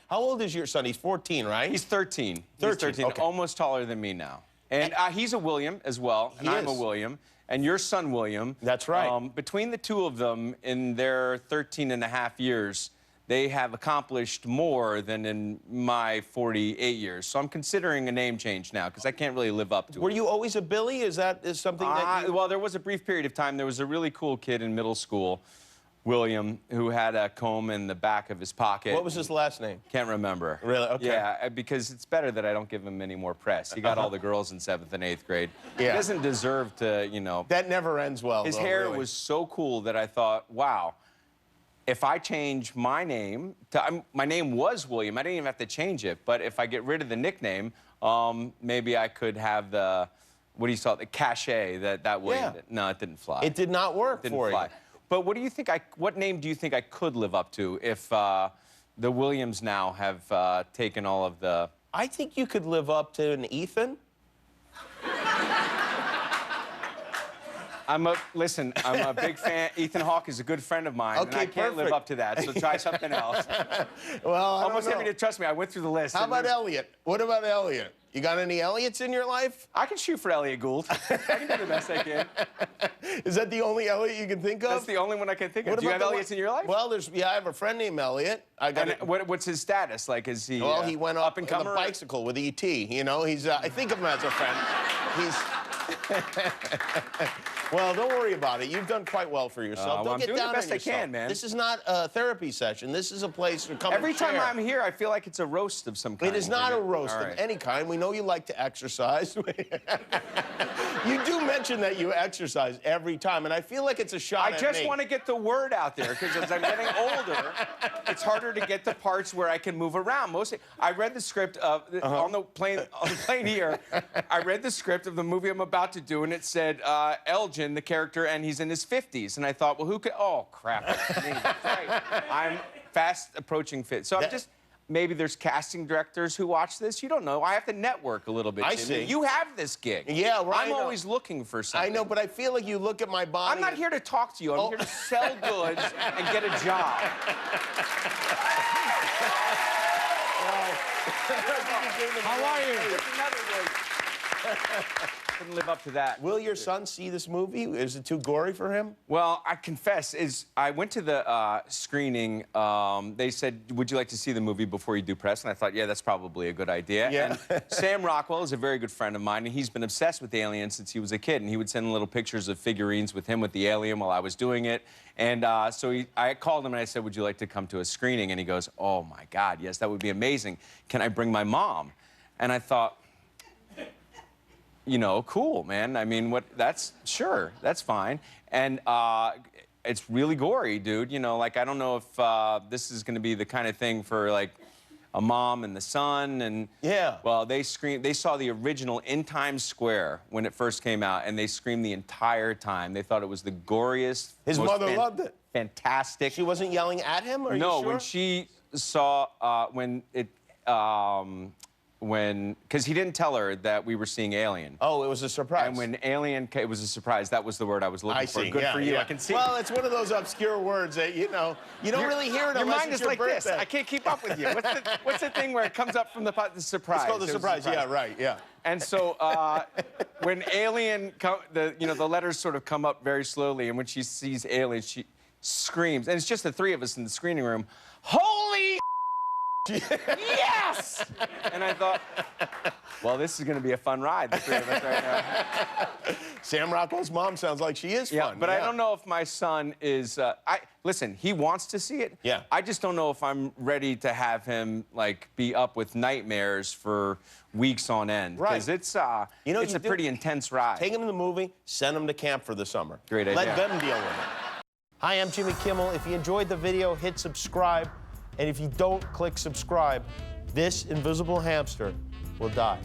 How old is your son? He's 14, right? He's 13. 13, He's 13, okay. almost taller than me now. And he's a William as well, and I'm a William. And your son, William. That's right. Between the two of them, in their 13 and a half years, they have accomplished more than in my 48 years. So I'm considering a name change now, because I can't really live up to it. Were you always a Billy? Is something that you... Well, there was a brief period of time. There was a really cool kid in middle school, William, who had a comb in the back of his pocket. What was his last name? Can't remember. Really? Okay. Yeah, because it's better that I don't give him any more press. He got all the girls in 7th and 8th grade. Yeah. He doesn't deserve to, you know... That never ends well, His though, hair really. was so cool that I thought, wow, if I change my name... my name was William. I didn't even have to change it. But if I get rid of the nickname, maybe I could have the... What do you call it? The cachet that William did. No, it didn't fly. It did not work for you. But what do you think what name do you think I could live up to if the Williams now have taken all of the... I think you could live up to an Ethan. Listen, I'm a big fan. Ethan Hawke is a good friend of mine, and I can't live up to that, so try something else. Well, Almost everybody, trust me, I went through the list. How about Elliot? What about Elliot? You got any Elliots in your life? I can shoot for Elliot Gould. I can do the best I can. Is that the only Elliot you can think of? That's the only one I can think of. Do you have Elliots in your life? Well, I have a friend named Elliot. What's his status? Like, is he... Well, he went up and on the bicycle with E.T., you know? I think of him as a friend. Well, don't worry about it. You've done quite well for yourself. Don't get down on yourself. I'm doing the best I can, man. This is not a therapy session. This is a place to come Every and share. time I'm here, I feel like it's a roast of some kind. It is not a roast of any kind. We know you like to exercise. You do mention that you exercise every time, and I feel like it's a shot at me. I just want to get the word out there, because as I'm getting older, it's harder to get to parts where I can move around. Mostly, I read the script of on the plane here. I read the script of the movie I'm about to do, and it said Elgin, the character, and he's in his 50s. And I thought, well, who could? Oh crap! That's me. Right. I'm fast approaching 50. So I'm just. Maybe there's casting directors who watch this. You don't know. I have to network a little bit. I Jimmy. see. You have this gig. Yeah, right. I'm always looking for something. I know, but I feel like you look at my body. I'm not here to talk to you. I'm here to sell goods and get a job. How are you? Couldn't live up to that. Will your son see this movie? Is it too gory for him? Well, I confess, I went to the screening. They said, would you like to see the movie before you do press? And I thought, yeah, that's probably a good idea. Yeah. And Sam Rockwell is a very good friend of mine, and he's been obsessed with aliens since he was a kid. And he would send little pictures of figurines with him with the alien while I was doing it. And so I called him and I said, would you like to come to a screening? And he goes, oh, my God, yes, that would be amazing. Can I bring my mom? And I thought, you know, cool, man. I mean, sure, that's fine. And it's really gory, dude. You know, like, I don't know if this is gonna be the kind of thing for, like, a mom and the son, and... Yeah. Well, they saw the original in Times Square when it first came out, and they screamed the entire time. They thought it was the goriest... His mother loved it. Fantastic. She wasn't yelling at him, are you sure? No, when she saw, because he didn't tell her that we were seeing Alien. Oh, it was a surprise. And when Alien came, it was a surprise. That was the word I was looking for. Good for you. Yeah. I can see. Well, it's one of those obscure words that, you know, you don't really hear it unless it's your birthday. Your mind is like this. I can't keep up with you. What's the thing where it comes up from the surprise? It's called the surprise. Yeah, right, yeah. And so when Alien, the letters sort of come up very slowly, and when she sees Alien, she screams. And it's just the three of us in the screening room. Holy yes! And I thought, well, this is going to be a fun ride, the three of us right now. Sam Rockwell's mom sounds like she is fun. But I don't know if my son is... listen, he wants to see it. Yeah. I just don't know if I'm ready to have him, like, be up with nightmares for weeks on end. Right. Because it's a pretty intense ride. Take him to the movie, send him to camp for the summer. Great idea. Let them deal with it. Hi, I'm Jimmy Kimmel. If you enjoyed the video, hit subscribe. And if you don't click subscribe, this invisible hamster will die.